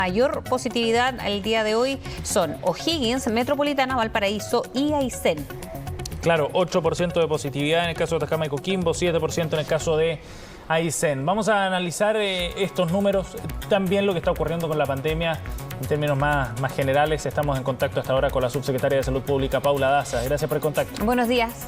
Mayor positividad el día de hoy son O'Higgins, Metropolitana, Valparaíso y Aysén. Claro, 8% de positividad en el caso de Atacama y Coquimbo, 7% en el caso de Aysén. Vamos a analizar estos números, también lo que está ocurriendo con la pandemia en términos más generales. Estamos en contacto hasta ahora con la subsecretaria de Salud Pública, Paula Daza. Gracias por el contacto. Buenos días.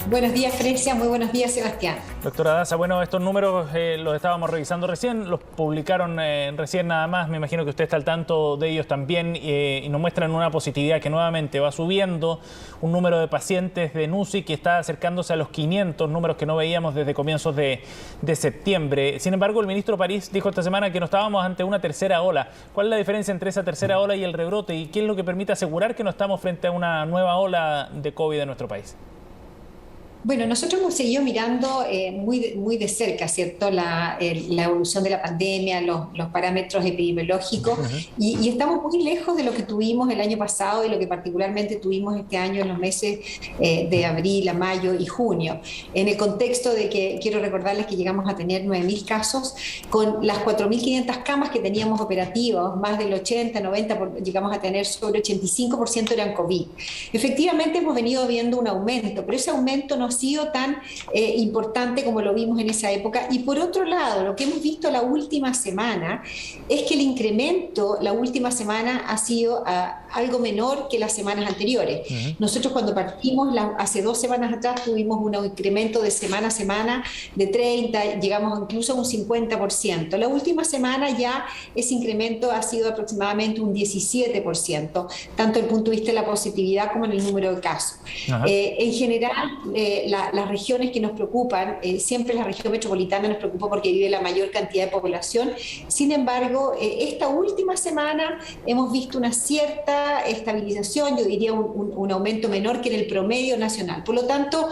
Buenos días, Frecia. Muy buenos días, Sebastián. Doctora Daza, bueno, estos números los estábamos revisando recién, los publicaron recién nada más. Me imagino que usted está al tanto de ellos también y nos muestran una positividad que nuevamente va subiendo, un número de pacientes de NUCI que está acercándose a los 500, números que no veíamos desde comienzos de septiembre. Sin embargo, el ministro París dijo esta semana que no estábamos ante una tercera ola. ¿Cuál es la diferencia entre esa tercera ola y el rebrote? ¿Y qué es lo que permite asegurar que no estamos frente a una nueva ola de COVID en nuestro país? Bueno, nosotros hemos seguido mirando muy de cerca, ¿cierto?, la evolución de la pandemia, los parámetros epidemiológicos, y estamos muy lejos de lo que tuvimos el año pasado y lo que particularmente tuvimos este año en los meses de abril a mayo y junio. En el contexto de que quiero recordarles que llegamos a tener 9.000 casos, con las 4.500 camas que teníamos operativas, más del 80-90%, llegamos a tener sobre 85% eran COVID. Efectivamente hemos venido viendo un aumento, pero ese aumento no ha sido tan importante como lo vimos en esa época. Y por otro lado, lo que hemos visto la última semana es que el incremento la última semana ha sido algo menor que las semanas anteriores. Nosotros cuando partimos hace 2 semanas atrás tuvimos un incremento de semana a semana de 30, llegamos incluso a un 50%. La última semana ya ese incremento ha sido aproximadamente un 17%, tanto desde el punto de vista de la positividad como en el número de casos. En general, las regiones que nos preocupan, siempre la región metropolitana nos preocupa porque vive la mayor cantidad de población. Sin embargo, esta última semana hemos visto una cierta estabilización, yo diría un aumento menor que en el promedio nacional. Por lo tanto,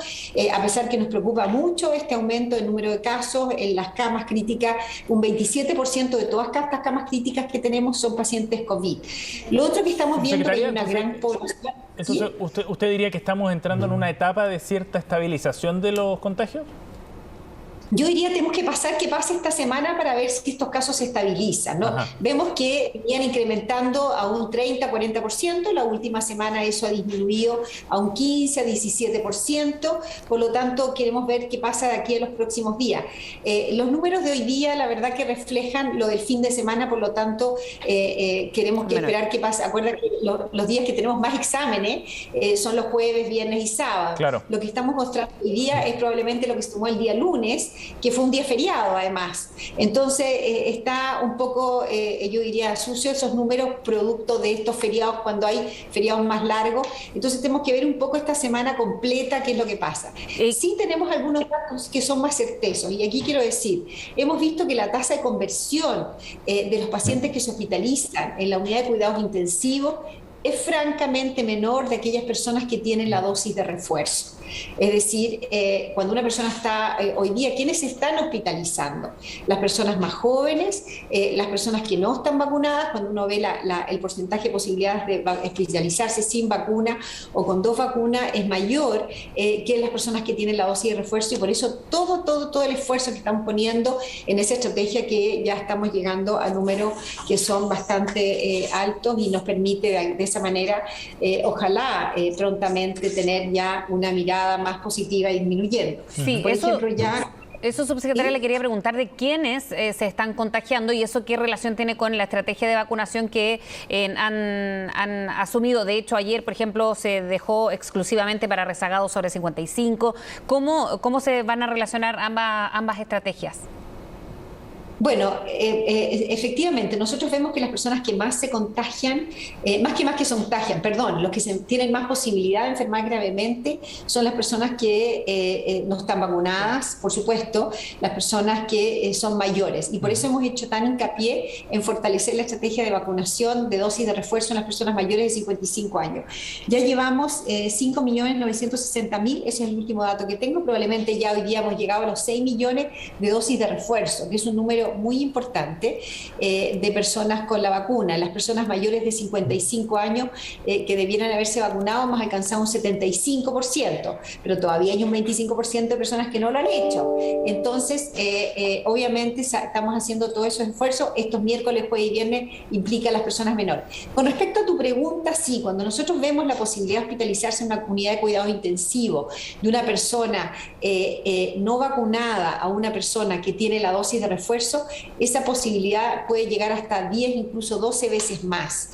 a pesar que nos preocupa mucho este aumento del número de casos en las camas críticas, un 27% de todas estas camas críticas que tenemos son pacientes COVID. Lo otro que estamos viendo es una gran población. Entonces, ¿usted diría que estamos entrando en una etapa de cierta estabilización de los contagios? Yo diría tenemos que que pase esta semana para ver si estos casos se estabilizan, ¿no? Vemos que venían incrementando a un 30-40%, la última semana eso ha disminuido a un 15-17%, por lo tanto queremos ver qué pasa de aquí a los próximos días. Los números de hoy día la verdad que reflejan lo del fin de semana, por lo tanto queremos esperar qué pasa. Acuerda que los días que tenemos más exámenes son los jueves, viernes y sábado. Claro. Lo que estamos mostrando hoy día es probablemente lo que se tomó el día lunes, que fue un día feriado además. Entonces está un poco, yo diría, sucio esos números producto de estos feriados cuando hay feriados más largos. Entonces tenemos que ver un poco esta semana completa qué es lo que pasa. Sí tenemos algunos datos que son más certeros y aquí quiero decir, hemos visto que la tasa de conversión de los pacientes que se hospitalizan en la unidad de cuidados intensivos es francamente menor de aquellas personas que tienen la dosis de refuerzo. Es decir, cuando una persona está hoy día, ¿quiénes se están hospitalizando? Las personas más jóvenes, las personas que no están vacunadas, cuando uno ve el porcentaje de posibilidades de hospitalizarse sin vacuna o con 2 vacunas es mayor que las personas que tienen la dosis de refuerzo, y por eso todo el esfuerzo que estamos poniendo en esa estrategia, que ya estamos llegando a números que son bastante altos y nos permite de esa manera, ojalá prontamente tener ya una mirada más positiva y disminuyendo. Sí, por ejemplo, eso, subsecretaria, le quería preguntar de quiénes se están contagiando y eso qué relación tiene con la estrategia de vacunación que han asumido. De hecho, ayer, por ejemplo, se dejó exclusivamente para rezagados sobre 55. ¿Cómo se van a relacionar ambas estrategias? Bueno, efectivamente, nosotros vemos que las personas que más se contagian, los que tienen más posibilidad de enfermar gravemente son las personas que no están vacunadas, por supuesto, las personas que son mayores. Y por eso hemos hecho tan hincapié en fortalecer la estrategia de vacunación de dosis de refuerzo en las personas mayores de 55 años. Ya llevamos 5.960.000, ese es el último dato que tengo, probablemente ya hoy día hemos llegado a los 6 millones de dosis de refuerzo, que es un número número muy importante de personas con la vacuna. Las personas mayores de 55 años que debieran haberse vacunado hemos alcanzado un 75%, pero todavía hay un 25% de personas que no lo han hecho. Entonces, obviamente estamos haciendo todos esos esfuerzos. Estos miércoles, jueves y viernes implica a las personas menores. Con respecto a tu pregunta, sí, cuando nosotros vemos la posibilidad de hospitalizarse en una unidad de cuidados intensivos de una persona no vacunada a una persona que tiene la dosis de refuerzo, esa posibilidad puede llegar hasta 10, incluso 12 veces más.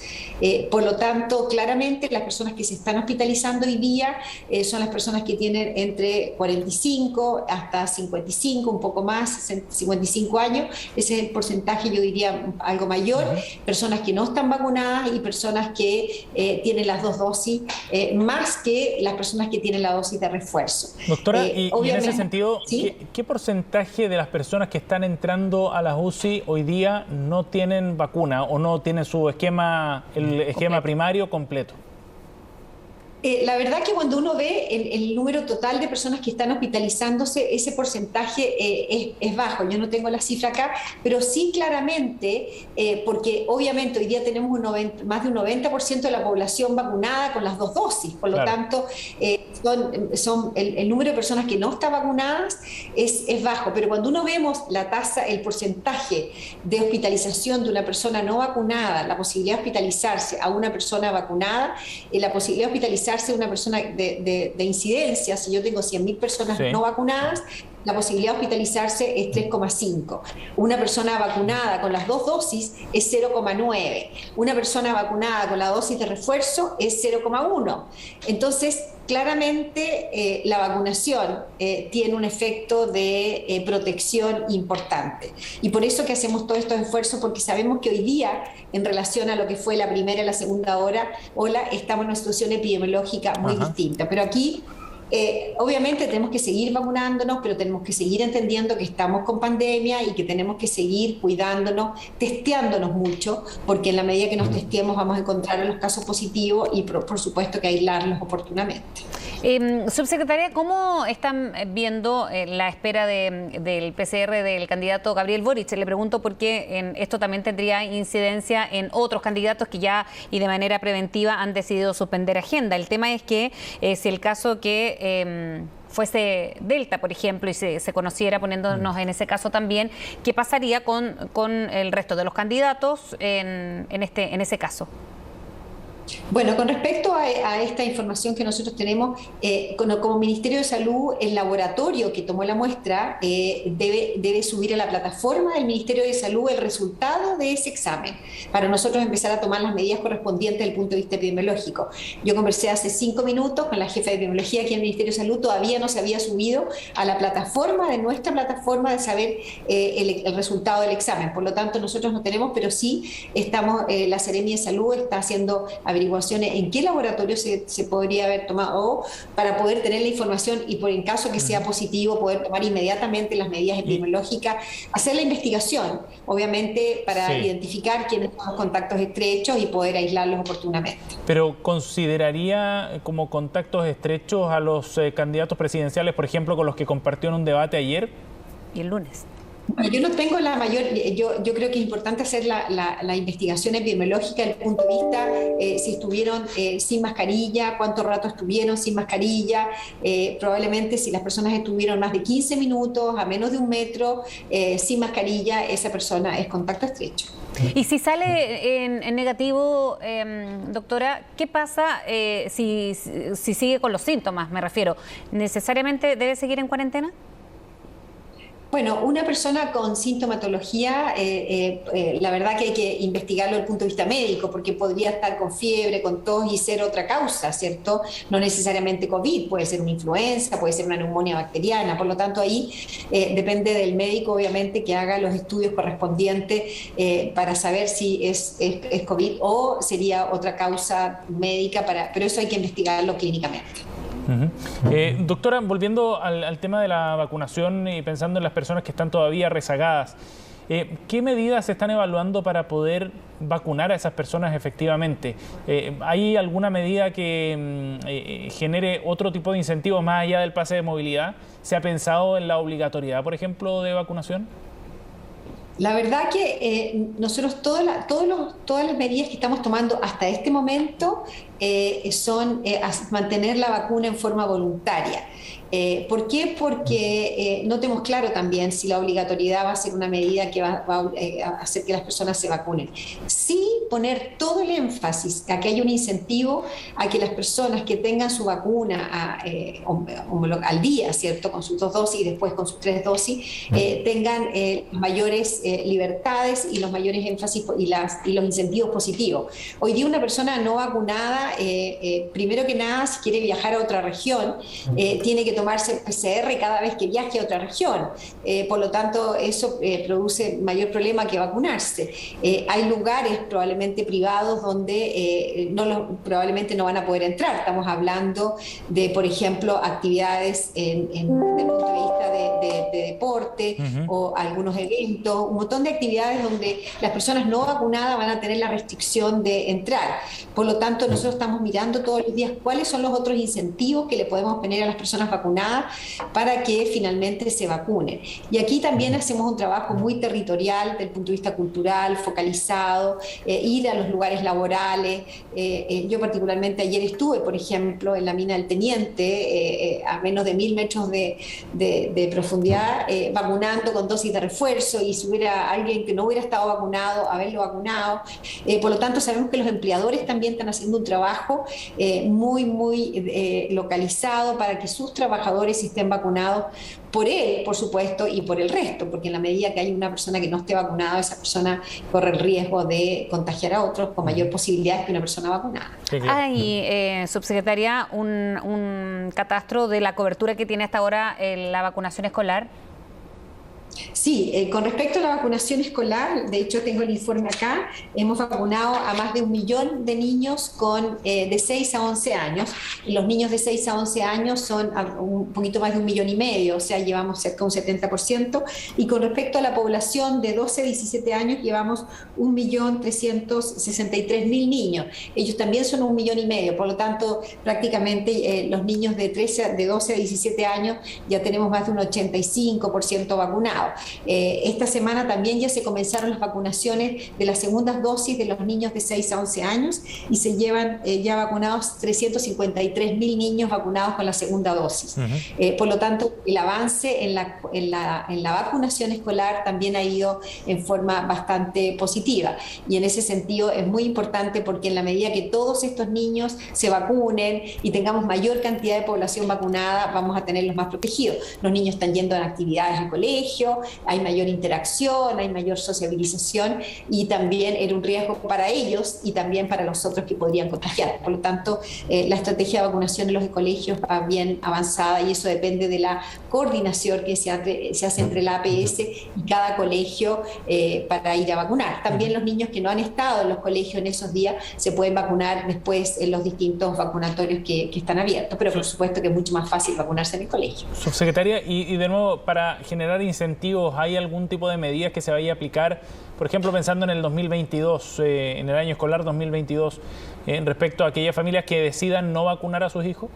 Por lo tanto, claramente las personas que se están hospitalizando hoy día son las personas que tienen entre 45 hasta 55, un poco más, 55 años. Ese es el porcentaje, yo diría, algo mayor. Personas que no están vacunadas y personas que tienen las dos dosis, más que las personas que tienen la dosis de refuerzo. Doctora, y en ese sentido, ¿sí? ¿qué porcentaje de las personas que están entrando a las UCI hoy día no tienen vacuna o no tienen su esquema, el esquema primario completo? La verdad que cuando uno ve el número total de personas que están hospitalizándose, ese porcentaje es bajo. Yo no tengo la cifra acá, pero sí claramente, porque obviamente hoy día tenemos más de un 90% de la población vacunada con las dos dosis. Por lo tanto, el número de personas que no están vacunadas es bajo. Pero cuando uno vemos la tasa, el porcentaje de hospitalización de una persona no vacunada, la posibilidad de hospitalizarse a una persona vacunada, la posibilidad de hospitalizarse una persona de incidencia, si yo tengo 100.000 personas no vacunadas, la posibilidad de hospitalizarse es 3,5. Una persona vacunada con las dos dosis es 0,9. Una persona vacunada con la dosis de refuerzo es 0,1. Entonces, claramente la vacunación tiene un efecto de protección importante. Y por eso que hacemos todos estos esfuerzos, porque sabemos que hoy día, en relación a lo que fue la primera y la segunda ola, estamos en una situación epidemiológica muy distinta. Pero aquí obviamente tenemos que seguir vacunándonos, pero tenemos que seguir entendiendo que estamos con pandemia y que tenemos que seguir cuidándonos, testeándonos mucho, porque en la medida que nos testeemos vamos a encontrar los casos positivos y por supuesto que aislarlos oportunamente. Subsecretaria, ¿cómo están viendo la espera del PCR del candidato Gabriel Boric? Le pregunto porque esto también tendría incidencia en otros candidatos que ya y de manera preventiva han decidido suspender agenda. El tema es que si el caso que fuese Delta, por ejemplo, y se conociera, poniéndonos en ese caso también, ¿qué pasaría con el resto de los candidatos en ese caso? Bueno, con respecto a esta información que nosotros tenemos, como Ministerio de Salud, el laboratorio que tomó la muestra debe subir a la plataforma del Ministerio de Salud el resultado de ese examen, para nosotros empezar a tomar las medidas correspondientes desde el punto de vista epidemiológico. Yo conversé hace 5 minutos con la jefa de epidemiología aquí en el Ministerio de Salud, todavía no se había subido a la plataforma, de nuestra plataforma, de saber el resultado del examen. Por lo tanto, nosotros no tenemos, pero sí estamos, la Seremi de Salud está haciendo averiguaciones en qué laboratorio se podría haber tomado para poder tener la información y en caso que sea positivo poder tomar inmediatamente las medidas epidemiológicas, hacer la investigación, obviamente para identificar quiénes son los contactos estrechos y poder aislarlos oportunamente. Pero ¿consideraría como contactos estrechos a los candidatos presidenciales, por ejemplo, con los que compartió en un debate ayer? Y el lunes. Yo no tengo la mayor, yo creo que es importante hacer la investigación epidemiológica desde el punto de vista si estuvieron sin mascarilla, cuánto rato estuvieron sin mascarilla, probablemente si las personas estuvieron más de 15 minutos, a menos de 1 metro, sin mascarilla, esa persona es contacto estrecho. Y si sale en negativo, doctora, ¿qué pasa si sigue con los síntomas, me refiero? ¿Necesariamente debe seguir en cuarentena? Bueno, una persona con sintomatología, la verdad que hay que investigarlo desde el punto de vista médico, porque podría estar con fiebre, con tos y ser otra causa, ¿cierto? No necesariamente COVID, puede ser una influenza, puede ser una neumonía bacteriana, por lo tanto ahí depende del médico, obviamente, que haga los estudios correspondientes para saber si es COVID o sería otra causa médica, pero eso hay que investigarlo clínicamente. Doctora, volviendo al tema de la vacunación y pensando en las personas que están todavía rezagadas, ¿qué medidas se están evaluando para poder vacunar a esas personas efectivamente? ¿Hay alguna medida que genere otro tipo de incentivos más allá del pase de movilidad? ¿Se ha pensado en la obligatoriedad, por ejemplo, de vacunación? La verdad que nosotros todas las medidas que estamos tomando hasta este momento son mantener la vacuna en forma voluntaria. ¿Por qué? Porque no tenemos claro también si la obligatoriedad va a ser una medida que va a hacer que las personas se vacunen. Sí poner todo el énfasis a que haya un incentivo a que las personas que tengan su vacuna al día, ¿cierto? Con sus 2 dosis y después con sus 3 dosis, tengan mayores libertades y los mayores énfasis y los incentivos positivos. Hoy día una persona no vacunada, primero que nada, si quiere viajar a otra región, tiene que tomarse PCR cada vez que viaje a otra región. Por lo tanto, eso produce mayor problema que vacunarse. Hay lugares probablemente privados donde probablemente no van a poder entrar. Estamos hablando de, por ejemplo, actividades desde el punto de vista de deporte o algunos eventos, un montón de actividades donde las personas no vacunadas van a tener la restricción de entrar. Por lo tanto, nosotros estamos mirando todos los días cuáles son los otros incentivos que le podemos poner a las personas vacunadas para que finalmente se vacunen. Y aquí también hacemos un trabajo muy territorial desde el punto de vista cultural, focalizado, ir a los lugares laborales. Yo particularmente ayer estuve, por ejemplo, en la mina del Teniente, a menos de 1000 metros de profundidad, vacunando con dosis de refuerzo, y si hubiera alguien que no hubiera estado vacunado, haberlo vacunado. Por lo tanto, sabemos que los empleadores también están haciendo un trabajo muy localizado para que sus trabajadores estén vacunados por él, por supuesto, y por el resto, porque en la medida que hay una persona que no esté vacunada, esa persona corre el riesgo de contagiar a otros con mayor posibilidad que una persona vacunada. Sí, claro. Hay, subsecretaria, un catastro de la cobertura que tiene hasta ahora la vacunación escolar. Sí, con respecto a la vacunación escolar, de hecho tengo el informe acá, hemos vacunado a más de 1 millón de niños de 6 a 11 años, y los niños de 6 a 11 años son un poquito más de 1,5 millones, o sea, llevamos cerca de un 70%, y con respecto a la población de 12 a 17 años llevamos 1.363.000 niños, ellos también son 1,5 millones, por lo tanto prácticamente los niños de 12 a 17 años ya tenemos más de un 85% vacunados. Esta semana también ya se comenzaron las vacunaciones de las segundas dosis de los niños de 6 a 11 años y se llevan ya vacunados 353.000 niños vacunados con la segunda dosis. Por lo tanto, el avance en la vacunación escolar también ha ido en forma bastante positiva, y en ese sentido es muy importante, porque en la medida que todos estos niños se vacunen y tengamos mayor cantidad de población vacunada, vamos a tenerlos más protegidos. Los niños están yendo a actividades al colegio, hay mayor interacción, hay mayor sociabilización, y también era un riesgo para ellos y también para los otros que podrían contagiar. Por lo tanto, la estrategia de vacunación en los colegios va bien avanzada, y eso depende de la coordinación que se hace entre la APS y cada colegio para ir a vacunar. También los niños que no han estado en los colegios en esos días se pueden vacunar después en los distintos vacunatorios que están abiertos, pero por supuesto que es mucho más fácil vacunarse en el colegio. Subsecretaria, y de nuevo, para generar incentivos, ¿hay algún tipo de medidas que se vaya a aplicar, por ejemplo, pensando en el 2022, en el año escolar 2022, respecto a aquellas familias que decidan no vacunar a sus hijos?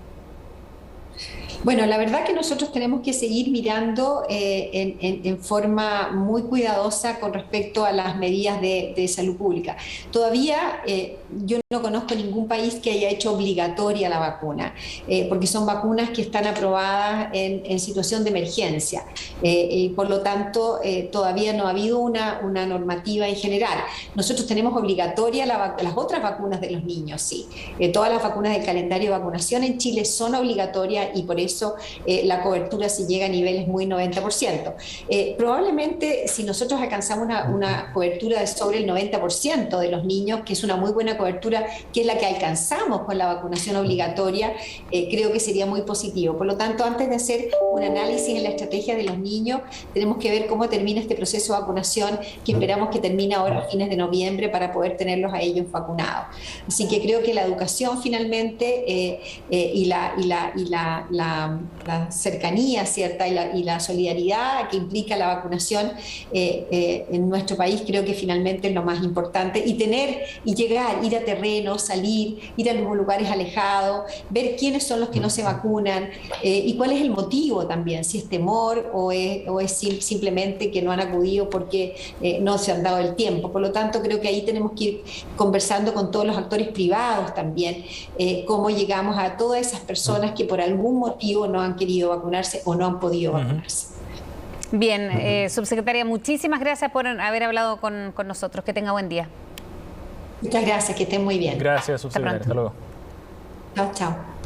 Bueno, la verdad que nosotros tenemos que seguir mirando en forma muy cuidadosa con respecto a las medidas de salud pública. Todavía yo no conozco ningún país que haya hecho obligatoria la vacuna, porque son vacunas que están aprobadas en situación de emergencia. Y por lo tanto, todavía no ha habido una normativa en general. Nosotros tenemos obligatoria las otras vacunas de los niños, sí. Todas las vacunas del calendario de vacunación en Chile son obligatorias, y por eso la cobertura se llega a niveles muy 90%. Probablemente si nosotros alcanzamos una cobertura de sobre el 90% de los niños, que es una muy buena cobertura, que es la que alcanzamos con la vacunación obligatoria, creo que sería muy positivo. Por lo tanto, antes de hacer un análisis en la estrategia de los niños, tenemos que ver cómo termina este proceso de vacunación, que esperamos que termine ahora a fines de noviembre para poder tenerlos a ellos vacunados. Así que creo que la educación finalmente y la la cercanía, ¿cierta? Y la solidaridad que implica la vacunación en nuestro país, creo que finalmente es lo más importante. Y llegar, ir a terrenos, salir, ir a los lugares alejados, ver quiénes son los que no se vacunan y cuál es el motivo también, si es temor o es simplemente que no han acudido porque no se han dado el tiempo. Por lo tanto, creo que ahí tenemos que ir conversando con todos los actores privados también, cómo llegamos a todas esas personas que por algún motivo no han querido vacunarse o no han podido vacunarse. Bien, subsecretaria, muchísimas gracias por haber hablado con nosotros. Que tenga buen día. Muchas gracias, que estén muy bien. Gracias, subsecretaria. Hasta luego. Chao, chao.